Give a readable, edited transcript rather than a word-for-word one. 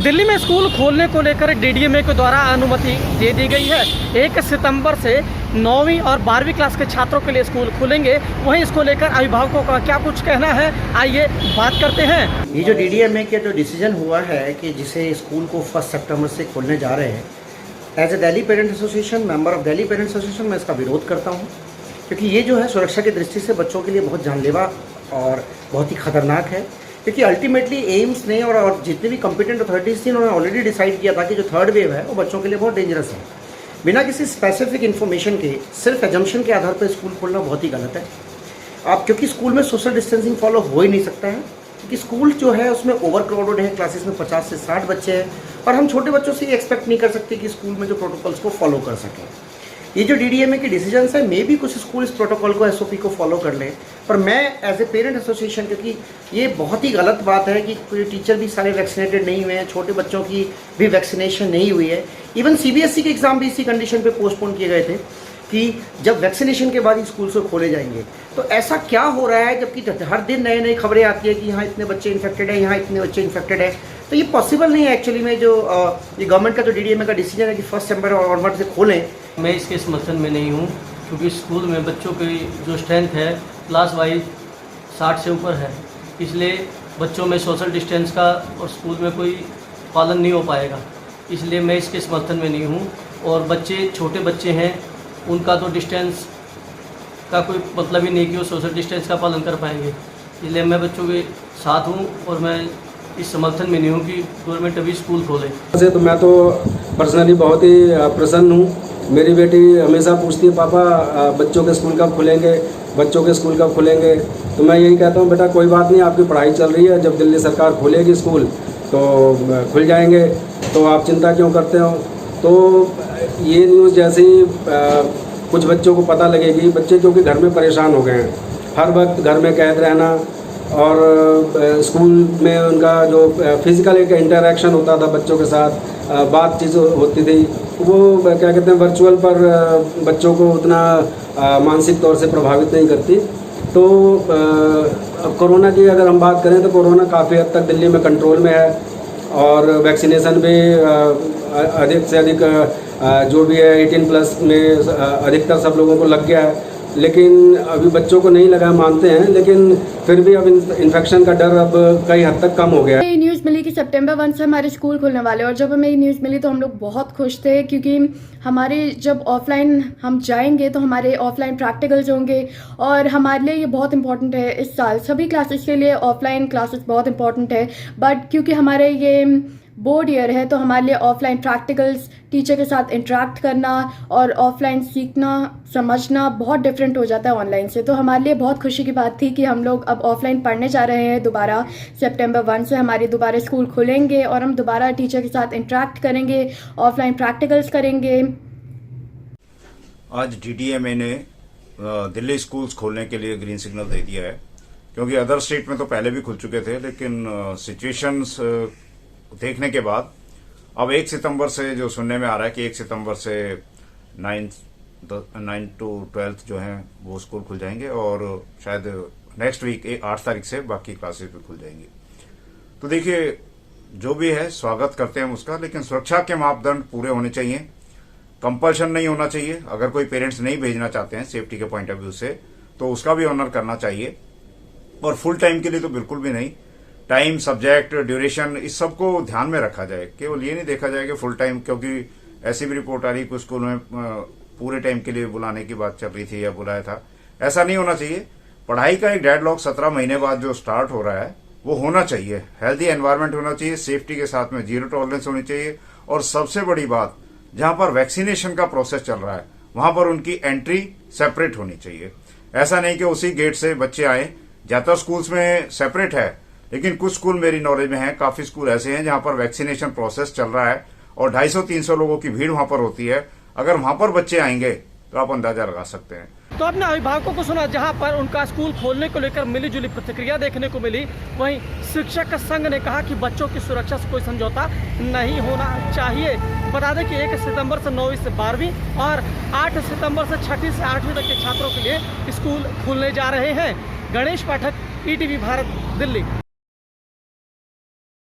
दिल्ली में स्कूल खोलने को लेकर डीडीएमए के द्वारा अनुमति दे दी गई है। 1 सितंबर से 9वीं और 12वीं क्लास के छात्रों के लिए स्कूल खुलेंगे। वहीं इसको लेकर अभिभावकों का क्या कुछ कहना है, आइए बात करते हैं। ये जो डीडीएमए का जो डिसीजन हुआ है कि जिसे स्कूल को 1 सितंबर से खोलने जा रहे हैं, as a Delhi parent association, member of Delhi parent association, मैं इसका विरोध करता हूँ, क्योंकि ये जो है सुरक्षा की दृष्टि से बच्चों के लिए बहुत जानलेवा और बहुत ही खतरनाक है। क्योंकि अल्टीमेटली एम्स ने और जितने भी कॉम्पिटेंट अथॉरिटीज़ थी, उन्होंने ऑलरेडी डिसाइड किया था कि जो 3rd वेव है वो बच्चों के लिए बहुत डेंजरस है। बिना किसी स्पेसिफिक इन्फॉर्मेशन के सिर्फ एजम्पशन के आधार पर स्कूल खोलना बहुत ही गलत है। आप क्योंकि स्कूल में सोशल डिस्टेंसिंग फॉलो हो ही नहीं सकता है, क्योंकि स्कूल जो है उसमें ओवर क्राउडेड है, क्लासेस में 50 से 60 बच्चे हैं और हम छोटे बच्चों से ये एक्सपेक्ट नहीं कर सकते कि स्कूल में जो प्रोटोकॉल्स को फॉलो कर सकें। ये जो डीडीएमए के डिसीजंस है, मे भी कुछ स्कूल इस प्रोटोकॉल को, एसओपी को फॉलो कर लें, पर मैं एज ए पेरेंट एसोसिएशन, क्योंकि ये बहुत ही गलत बात है कि कोई टीचर भी सारे वैक्सीनेटेड नहीं हुए हैं, छोटे बच्चों की भी वैक्सीनेशन नहीं हुई है। इवन सीबीएसई के एग्ज़ाम भी इसी कंडीशन पे पोस्टपोन किए गए थे कि जब वैक्सीनेशन के बाद ही स्कूल से खोले जाएंगे। तो ऐसा क्या हो रहा है, जबकि हर दिन नए नई खबरें आती है कि यहाँ इतने बच्चे इन्फेक्टेड है, यहाँ इतने बच्चे इन्फेक्टेड है। तो ये पॉसिबल नहीं है एक्चुअली में। जो ये गवर्नमेंट का जो डीडीएमए का डिसीजन है कि 1 सितंबर और ऑनवर्ड से खोलें, मैं इसके समर्थन में नहीं हूँ, क्योंकि स्कूल में बच्चों की जो स्ट्रेंथ है क्लास वाइज 60 से ऊपर है, इसलिए बच्चों में सोशल डिस्टेंस का और स्कूल में कोई पालन नहीं हो पाएगा। इसलिए मैं इसके समर्थन में नहीं हूँ। और बच्चे छोटे बच्चे हैं, उनका तो डिस्टेंस का कोई मतलब ही नहीं कि वो सोशल डिस्टेंस का पालन कर पाएंगे। इसलिए मैं बच्चों के साथ हूँ और मैं इस समर्थन में नहीं हूँ कि गवर्नमेंट अभी स्कूल खोले। वैसे तो मैं तो पर्सनली बहुत ही प्रसन्न हूँ। मेरी बेटी हमेशा पूछती है, पापा बच्चों के स्कूल कब खुलेंगे, बच्चों के स्कूल कब खुलेंगे। तो मैं यही कहता हूँ, बेटा कोई बात नहीं, आपकी पढ़ाई चल रही है, जब दिल्ली सरकार खोलेगी स्कूल तो खुल जाएंगे, तो आप चिंता क्यों करते हो। तो ये न्यूज़ जैसे ही कुछ बच्चों को पता लगेगी, बच्चे क्योंकि घर में परेशान हो गए हैं, हर वक्त घर में कैद रहना, और स्कूल में उनका जो फिज़िकल एक इंटरेक्शन होता था बच्चों के साथ, बातचीत होती थी, वो क्या कहते हैं वर्चुअल पर बच्चों को उतना मानसिक तौर से प्रभावित नहीं करती। तो अब कोरोना की अगर हम बात करें तो कोरोना काफ़ी हद तक दिल्ली में कंट्रोल में है और वैक्सीनेशन भी अधिक से अधिक जो भी है 18+ में अधिकतर सब लोगों को लग गया है। लेकिन अभी बच्चों को नहीं लगा, मानते हैं, लेकिन फिर भी अब इन्फेक्शन का डर अब कई हद तक कम हो गया है। ये न्यूज़ मिली कि सितंबर 1 से हमारे स्कूल खुलने वाले, और जब हमें ये न्यूज़ मिली तो हम लोग बहुत खुश थे, क्योंकि हमारे जब ऑफलाइन हम जाएंगे तो हमारे ऑफलाइन प्रैक्टिकल्स होंगे और हमारे लिए ये बहुत इंपॉर्टेंट है। इस साल सभी क्लासेस के लिए ऑफलाइन क्लासेस बहुत इंपॉर्टेंट है, बट क्योंकि हमारे ये बोर्ड ईयर है तो हमारे लिए ऑफलाइन प्रैक्टिकल्स, टीचर के साथ इंटरेक्ट करना और ऑफलाइन सीखना समझना बहुत डिफरेंट हो जाता है ऑनलाइन से। तो हमारे लिए बहुत खुशी की बात थी कि हम लोग अब ऑफलाइन पढ़ने जा रहे हैं दोबारा। सितंबर 1 से हमारे दोबारा स्कूल खुलेंगे और हम दोबारा टीचर के साथ इंटरेक्ट करेंगे, ऑफलाइन प्रैक्टिकल्स करेंगे। आज डीडीएमए ने दिल्ली स्कूल्स खोलने के लिए ग्रीन सिग्नल दे दिया है, क्योंकि अदर स्टेट में तो पहले भी खुल चुके थे, लेकिन सिचुएशंस देखने के बाद अब 1 सितंबर से जो सुनने में आ रहा है कि 1 सितंबर से 9 to 12 जो हैं वो स्कूल खुल जाएंगे और शायद नेक्स्ट वीक 8 तारीख से बाकी क्लासेस भी खुल जाएंगी। तो देखिए, जो भी है स्वागत करते हैं उसका, लेकिन सुरक्षा के मापदंड पूरे होने चाहिए, कंपल्शन नहीं होना चाहिए। अगर कोई पेरेंट्स नहीं भेजना चाहते हैं सेफ्टी के पॉइंट ऑफ व्यू से, तो उसका भी ऑनर करना चाहिए, और फुल टाइम के लिए तो बिल्कुल भी नहीं। टाइम, सब्जेक्ट, ड्यूरेशन, इस सब को ध्यान में रखा जाए। केवल ये नहीं देखा जाए कि फुल टाइम, क्योंकि ऐसी भी रिपोर्ट आ रही कुछ स्कूल में पूरे टाइम के लिए बुलाने की बात चल रही थी या बुलाया था। ऐसा नहीं होना चाहिए। पढ़ाई का एक डेडलॉक 17 महीने बाद जो स्टार्ट हो रहा है वो होना चाहिए। हेल्दी एनवायरमेंट होना चाहिए, सेफ्टी के साथ में 0 टॉलरेंस होनी चाहिए, और सबसे बड़ी बात, जहां पर वैक्सीनेशन का प्रोसेस चल रहा है वहां पर उनकी एंट्री सेपरेट होनी चाहिए। ऐसा नहीं कि उसी गेट से बच्चे आए। ज्यादातर स्कूल्स में सेपरेट है, लेकिन कुछ स्कूल मेरी नॉलेज में है, काफी स्कूल ऐसे हैं जहां पर वैक्सीनेशन प्रोसेस चल रहा है और 250-300 लोगों की भीड़ वहां पर होती है। अगर वहां पर बच्चे आएंगे तो आप अंदाजा लगा सकते हैं। तो अपने अभिभावकों को सुना, जहां पर उनका स्कूल खोलने को लेकर मिलीजुली प्रतिक्रिया देखने को मिली, वहीं शिक्षक संघ ने कहा कि बच्चों की सुरक्षा से कोई समझौता नहीं होना चाहिए। बता दें कि 1 सितंबर से 9वीं से 12वीं और 8 सितंबर से 6वीं से 8वीं तक के छात्रों के लिए स्कूल खुलने जा रहे हैं। गणेश पाठक, ईटीवी भारत, दिल्ली।